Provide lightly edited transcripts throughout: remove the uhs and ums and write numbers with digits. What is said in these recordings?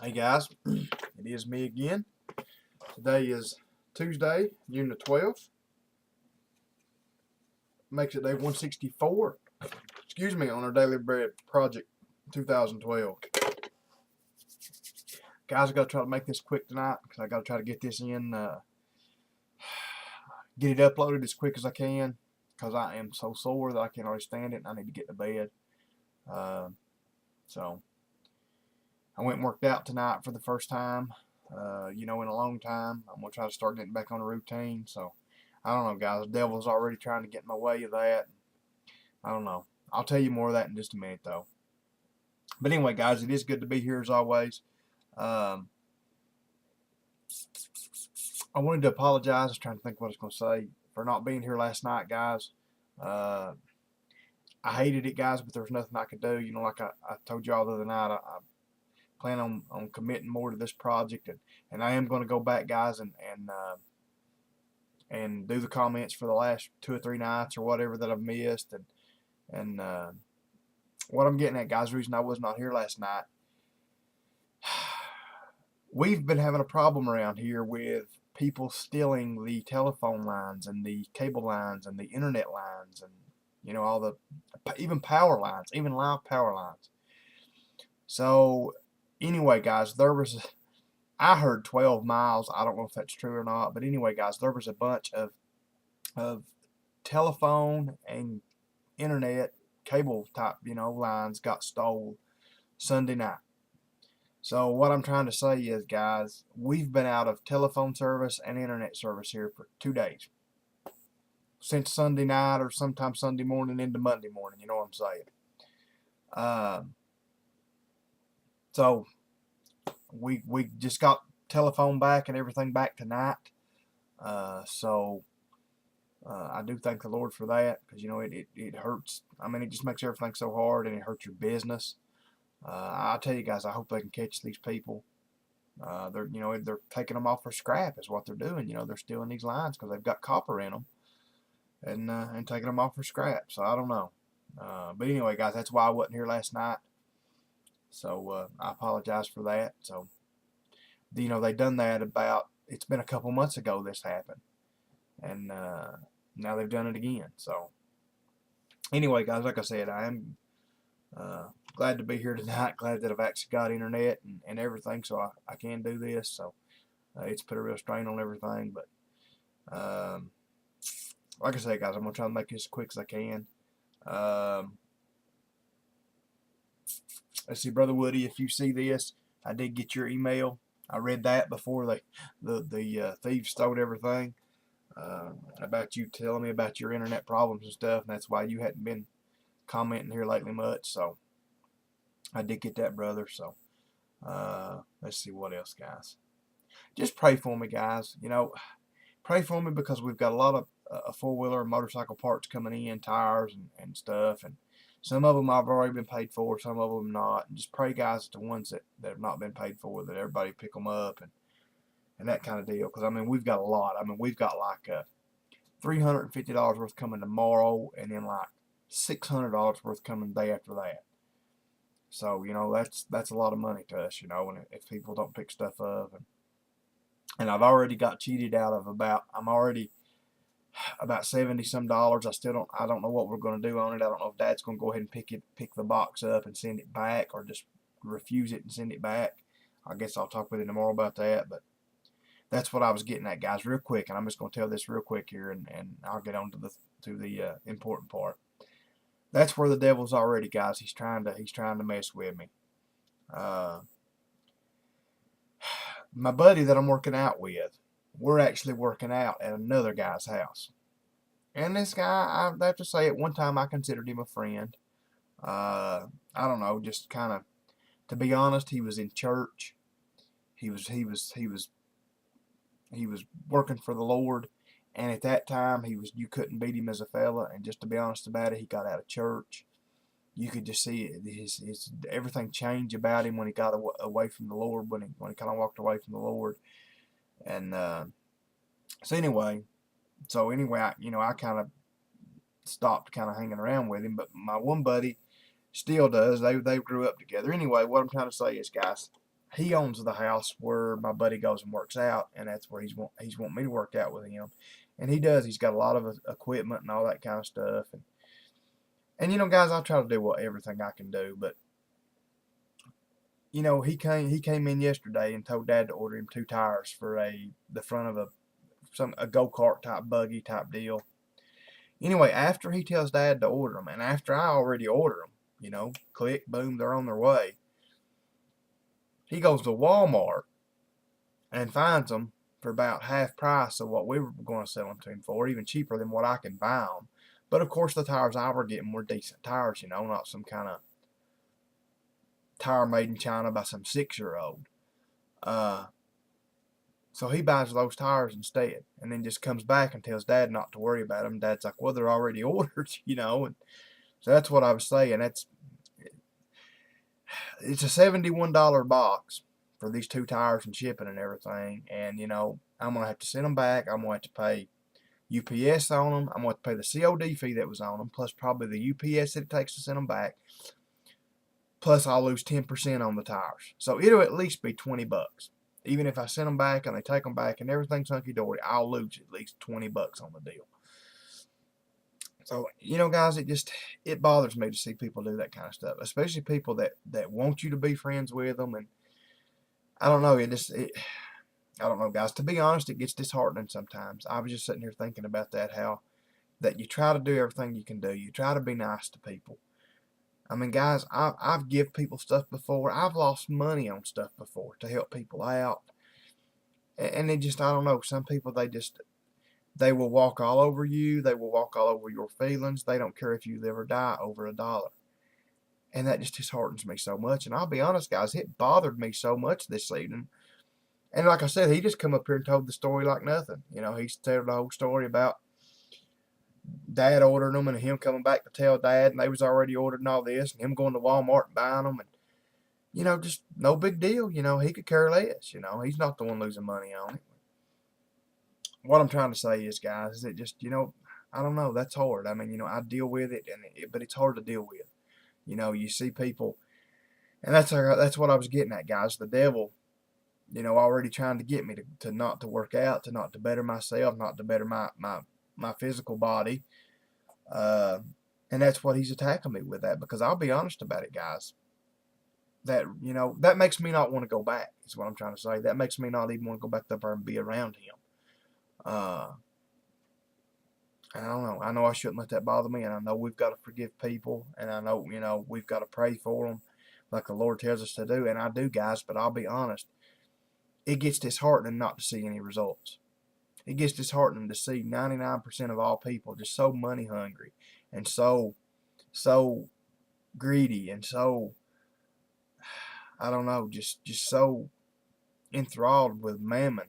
Hey guys, it is me again. Today is Tuesday, June the 12th. Makes it day 164. Excuse me, on our Daily Bread Project 2012. Guys, I got to try to make this quick tonight because I got to try to get this in, get it uploaded as quick as I can because I am so sore that I can't hardly stand it and I need to get to bed. Uh, so, I went and worked out tonight for the first time, in a long time. I'm going to try to start getting back on a routine. So, I don't know, guys. The devil's already trying to get in my way of that. I don't know. I'll tell you more of that in just a minute, though. But anyway, guys, it is good to be here as always. Um, I wanted to apologize. I was trying to think what I was going to say for not being here last night, guys. Uh, I hated it, guys, but there was nothing I could do. Like I told y'all the other night, I plan on committing more to this project, and I am going to go back, guys, and do the comments for the last 2 or 3 nights or whatever that I've missed, and what I'm getting at, guys, the reason I was not here last night, we've been having a problem around here with people stealing the telephone lines and the cable lines and the internet lines and all the even power lines, even live power lines. So anyway, guys, I heard 12 miles. I don't know if that's true or not, but anyway, guys, there was a bunch of telephone and internet cable type lines got stolen Sunday night. So what I'm trying to say is, guys, we've been out of telephone service and internet service here for 2 days. Since Sunday night or sometime Sunday morning into Monday morning, you know what I'm saying? So we just got telephone back and everything back tonight. So I do thank the Lord for that because it hurts. I mean, it just makes everything so hard and it hurts your business. I tell you guys, I hope they can catch these people. They're taking them off for scrap is what they're doing. They're stealing these lines because they've got copper in them and taking them off for scrap. So I don't know. But anyway, guys, that's why I wasn't here last night. So I apologize for that. So they done that it's been a couple months ago this happened, and now they've done it again. So anyway, guys, like I said, I am glad to be here tonight. Glad that I've actually got internet and everything, so I can do this. So it's put a real strain on everything, but like I said, guys, I'm gonna try to make this as quick as I can. Let's see, Brother Woody, if you see this, I did get your email. I read that before the thieves stole everything. About you telling me about your internet problems and stuff, and that's why you hadn't been commenting here lately much. So I did get that, brother. So let's see what else, guys. Just pray for me, guys. Pray for me because we've got a lot of four-wheeler and motorcycle parts coming in, tires and stuff, and some of them I've already been paid for, some of them not. And just pray, guys, that the ones that have not been paid for, that everybody pick them up and that kind of deal. Because, I mean, we've got a lot. I mean, we've got like $350 worth coming tomorrow and then like $600 worth coming the day after that. So, that's a lot of money to us, and if people don't pick stuff up. And I've already got cheated out of I'm already about 70 some dollars. I don't know what we're going to do on it. I don't know if Dad's going to go ahead and pick the box up and send it back or just refuse it and send it back. I guess I'll talk with him tomorrow about that, but that's what I was getting at, guys, real quick, and I'm just going to tell this real quick here, and I'll get on to the important part. That's where the devil's already, guys. He's trying to mess with me. My buddy that I'm working out with, we're actually working out at another guy's house. And this guy, I have to say, at one time I considered him a friend. I don't know, just kind of, to be honest, he was in church. He was working for the Lord, and at that time you couldn't beat him as a fella. And just to be honest about it, he got out of church. You could just see his everything changed about him when he got away from the Lord, when he kind of walked away from the Lord. And so anyway, I kind of stopped kind of hanging around with him. But my one buddy still does. They grew up together. Anyway, what I'm trying to say is, guys, he owns the house where my buddy goes and works out, and that's where he's want me to work out with him, and he does. He's got a lot of equipment and all that kind of stuff, and you know, guys, I try to do everything I can do, but you know, he came in yesterday and told Dad to order him 2 tires for the front of a go-kart type buggy type deal. Anyway, after he tells Dad to order them, and after I already order them, you know, click, boom, they're on their way. He goes to Walmart and finds them for about half price of what we were going to sell them to him for, even cheaper than what I can buy them. But of course, the tires I were getting were decent tires, you know, not some kind of tire made in China by some 6-year-old. So he buys those tires instead, and then just comes back and tells Dad not to worry about them. Dad's like, well, they're already ordered, you know. And so that's what I was saying. It's a $71 box for these 2 tires and shipping and everything. And, you know, I'm going to have to send them back. I'm going to have to pay UPS on them. I'm going to have to pay the COD fee that was on them, plus probably the UPS that it takes to send them back. Plus, I'll lose 10% on the tires. So it'll at least be $20. Even if I send them back and they take them back and everything's hunky-dory, I'll lose at least $20 on the deal. So, you know, guys, it bothers me to see people do that kind of stuff, especially people that want you to be friends with them. And I don't know, I don't know, guys. To be honest, it gets disheartening sometimes. I was just sitting here thinking about how that you try to do everything you can do. You try to be nice to people. I mean, guys, I've give people stuff before. I've lost money on stuff before to help people out. And it just, I don't know, some people, they will walk all over you. They will walk all over your feelings. They don't care if you live or die over $1. And that just disheartens me so much. And I'll be honest, guys, it bothered me so much this evening. And like I said, he just come up here and told the story like nothing. You know, he's told the whole story about Dad ordering them and him coming back to tell Dad, and they was already ordered and all this, and him going to Walmart and buying them, and you know, just no big deal. You know, he could care less. You know, he's not the one losing money on it. What I'm trying to say is, guys, is it just, you know, I don't know. That's hard. I mean, you know, I deal with it, but it's hard to deal with. You know, you see people, and that's what I was getting at, guys. The devil, you know, already trying to get me to not to work out, to not to better myself, not to better my physical body. And that's what he's attacking me with, that, because I'll be honest about it, guys. That, you know, that makes me not want to go back, is what I'm trying to say. That makes me not even want to go back up there and be around him. And I don't know. I know I shouldn't let that bother me, and I know we've got to forgive people, and I know, you know, we've got to pray for them like the Lord tells us to do, and I do, guys, but I'll be honest. It gets disheartening not to see any results. It gets disheartening to see 99% of all people just so money hungry and so greedy and so, I don't know, just so enthralled with mammon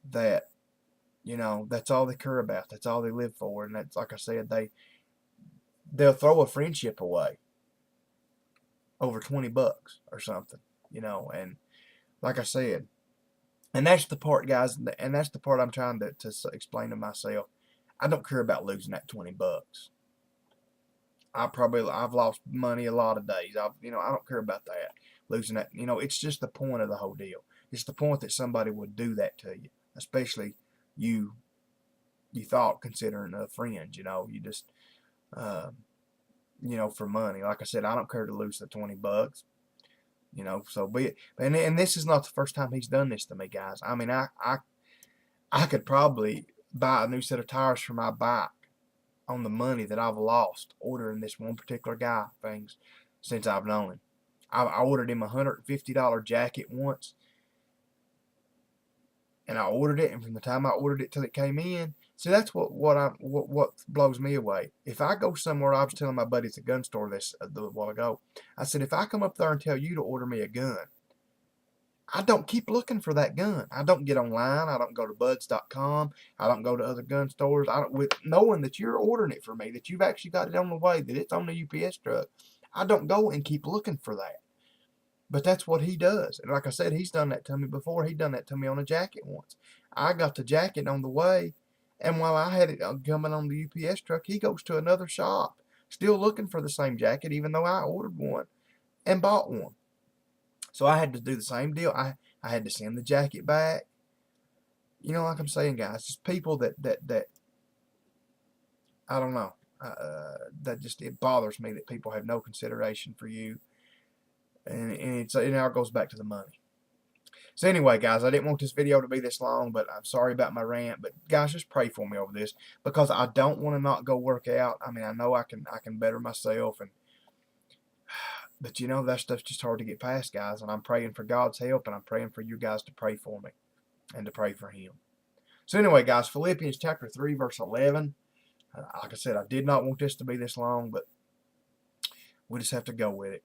that, you know, that's all they care about. That's all they live for. And that's, like I said, they'll throw a friendship away over $20 or something, you know. And like I said, and that's the part, guys, and that's the part I'm trying to explain to myself. I don't care about losing that $20. I've lost money a lot of days. You know, I don't care about that, losing that. You know, it's just the point of the whole deal. It's the point that somebody would do that to you, especially you thought considering a friend. You know, you just, you know, for money. Like I said, I don't care to lose the $20. You know, so be it. And this is not the first time he's done this to me, guys. I mean, I could probably buy a new set of tires for my bike on the money that I've lost ordering this one particular guy things since I've known him. I ordered him a $150 jacket once, and I ordered it, and from the time I ordered it till it came in, see, that's what blows me away. If I go somewhere, I was telling my buddy at the gun store this a while ago, I said, if I come up there and tell you to order me a gun, I don't keep looking for that gun. I don't get online. I don't go to buds.com. I don't go to other gun stores. With knowing that you're ordering it for me, that you've actually got it on the way, that it's on the UPS truck, I don't go and keep looking for that. But that's what he does. And like I said, he's done that to me before. He done that to me on a jacket once. I got the jacket on the way, and while I had it coming on the UPS truck, he goes to another shop, still looking for the same jacket, even though I ordered one and bought one. So I had to do the same deal. I had to send the jacket back. You know, like I'm saying, guys, just people that I don't know. That just, it bothers me that people have no consideration for you, and it now goes back to the money. So anyway, guys, I didn't want this video to be this long, but I'm sorry about my rant. But guys, just pray for me over this, because I don't want to not go work out. I mean, I know I can better myself, but you know, that stuff's just hard to get past, guys. And I'm praying for God's help, and I'm praying for you guys to pray for me and to pray for Him. So anyway, guys, Philippians chapter 3, verse 11. Like I said, I did not want this to be this long, but we just have to go with it.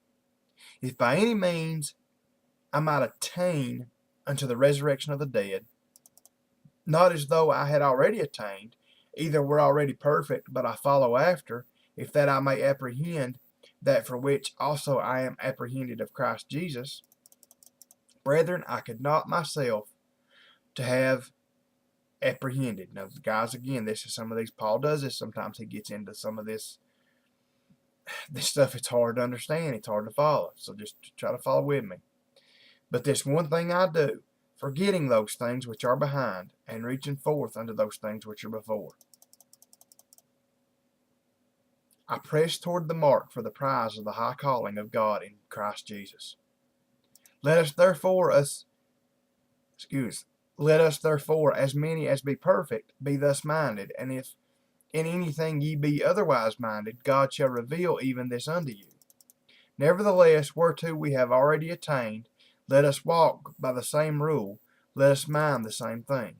If by any means I might attain unto the resurrection of the dead, not as though I had already attained, either were already perfect, but I follow after, if that I may apprehend that for which also I am apprehended of Christ Jesus. Brethren, I could not myself to have apprehended. Now, guys, again, this is some of these, Paul does this sometimes. He gets into some of this stuff. It's hard to understand. It's hard to follow. So just try to follow with me. But this one thing I do, forgetting those things which are behind, and reaching forth unto those things which are before. I press toward the mark for the prize of the high calling of God in Christ Jesus. Let us therefore, as many as be perfect, be thus minded, and if in anything ye be otherwise minded, God shall reveal even this unto you. Nevertheless, whereto we have already attained, let us walk by the same rule, let us mind the same thing.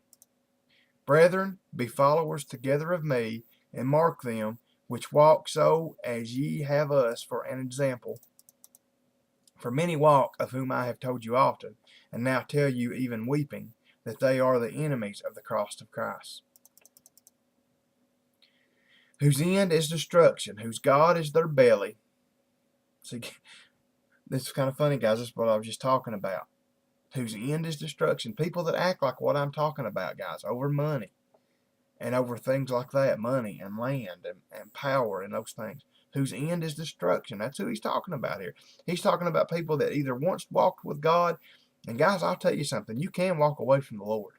Brethren, be followers together of me, and mark them which walk so as ye have us for an example. For many walk, of whom I have told you often, and now tell you even weeping, that they are the enemies of the cross of Christ, whose end is destruction, whose God is their belly. See, this is kind of funny, guys. This is what I was just talking about. Whose end is destruction. People that act like what I'm talking about, guys, over money and over things like that, money and land and power and those things, whose end is destruction. That's who he's talking about here. He's talking about people that either once walked with God, and guys, I'll tell you something, you can walk away from the Lord.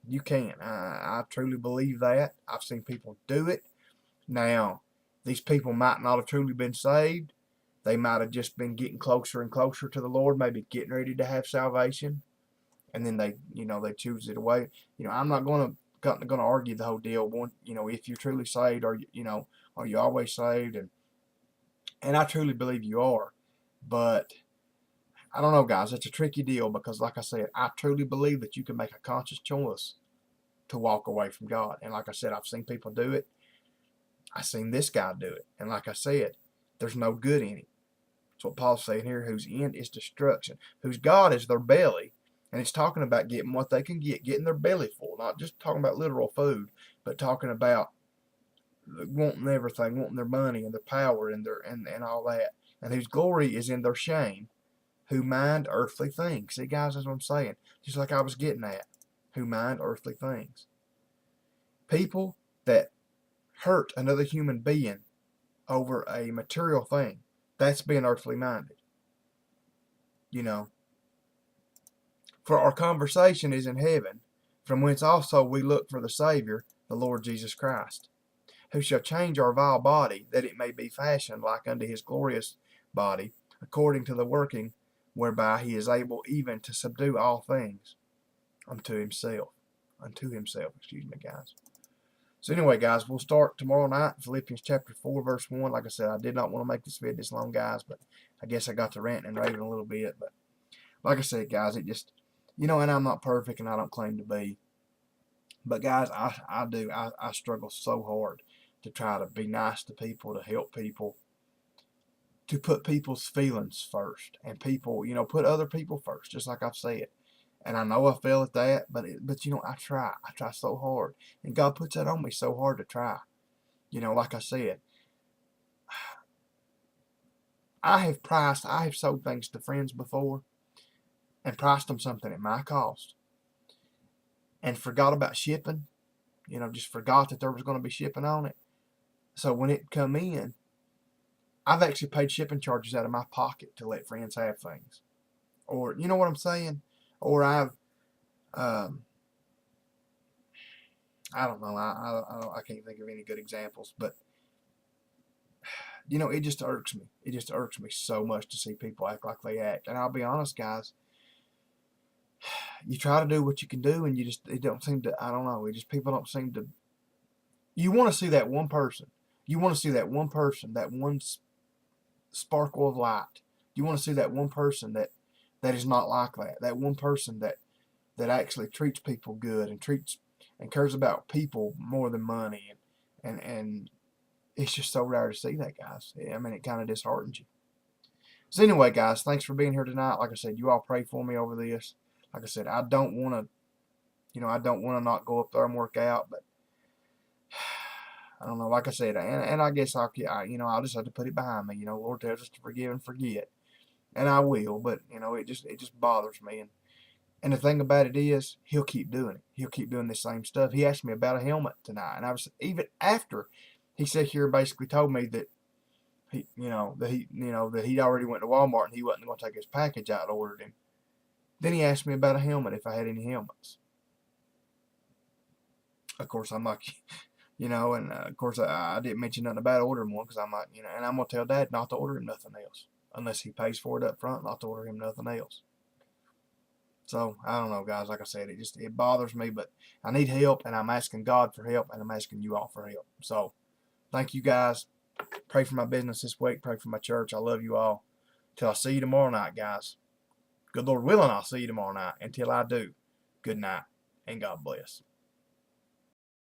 You can. I truly believe that. I've seen people do it. Now, these people might not have truly been saved. They might have just been getting closer and closer to the Lord, maybe getting ready to have salvation, and then they choose it away. I'm not going to argue the whole deal. If you're truly saved, are you always saved? And I truly believe you are, but I don't know, guys. It's a tricky deal because, like I said, I truly believe that you can make a conscious choice to walk away from God. And like I said, I've seen people do it. I've seen this guy do it. And like I said, there's no good in it. That's what Paul's saying here, whose end is destruction, whose God is their belly. And it's talking about getting what they can get, getting their belly full. Not just talking about literal food, but talking about wanting everything, wanting their money and their power and all that. And whose glory is in their shame, who mind earthly things. See, guys, that's what I'm saying. Just like I was getting at, who mind earthly things. People that hurt another human being over a material thing, that's being earthly minded. For our conversation is in heaven, from whence also we look for the Savior, the Lord Jesus Christ, who shall change our vile body, that it may be fashioned like unto his glorious body, according to the working whereby he is able even to subdue all things unto himself. Excuse me, guys. So anyway, guys, we'll start tomorrow night, Philippians chapter 4, verse 1. Like I said, I did not want to make this video this long, guys, but I guess I got to ranting and raving a little bit. But like I said, guys, it just, and I'm not perfect, and I don't claim to be. But guys, I struggle so hard to try to be nice to people, to help people, to put people's feelings first, and people, put other people first, just like I've said. And I know I fail at that, but I try so hard, and God puts that on me so hard to try. Like I said, I have sold things to friends before, and priced them something at my cost, and forgot about shipping. Just forgot that there was going to be shipping on it. So when it come in, I've actually paid shipping charges out of my pocket to let friends have things. or you know what I'm saying? Or um, I don't know. I can't think of any good examples, but it just irks me. It just irks me so much to see people act like they act. And I'll be honest, guys, you try to do what you can do, and it don't seem to. I don't know. It just people don't seem to. You want to see that one person. You want to see that one person, that one sparkle of light. You want to see that one person that is not like that. That one person that actually treats people good and cares about people more than money, and it's just so rare to see that, guys. I mean, it kind of disheartens you. So anyway, guys, thanks for being here tonight. Like I said, you all pray for me over this. Like I said, I don't want to, I don't want to not go up there and work out, but I don't know. Like I said, and I guess I'll just have to put it behind me. Lord tells us to forgive and forget, and I will. But it just bothers me. And the thing about it is, he'll keep doing it. He'll keep doing the same stuff. He asked me about a helmet tonight, and I was even after he said here basically told me that that he'd already went to Walmart and he wasn't going to take his package out and ordered him. Then he asked me about a helmet, if I had any helmets. Of course, I'm like, and of course I didn't mention nothing about ordering one because I'm like, and I'm gonna tell Dad not to order him nothing else unless he pays for it up front, not to order him nothing else. So I don't know, guys. Like I said, it bothers me, but I need help, and I'm asking God for help, and I'm asking you all for help. So thank you, guys. Pray for my business this week. Pray for my church. I love you all. Till I see you tomorrow night, guys. Good Lord willing, I'll see you tomorrow night. Until I do, good night, and God bless.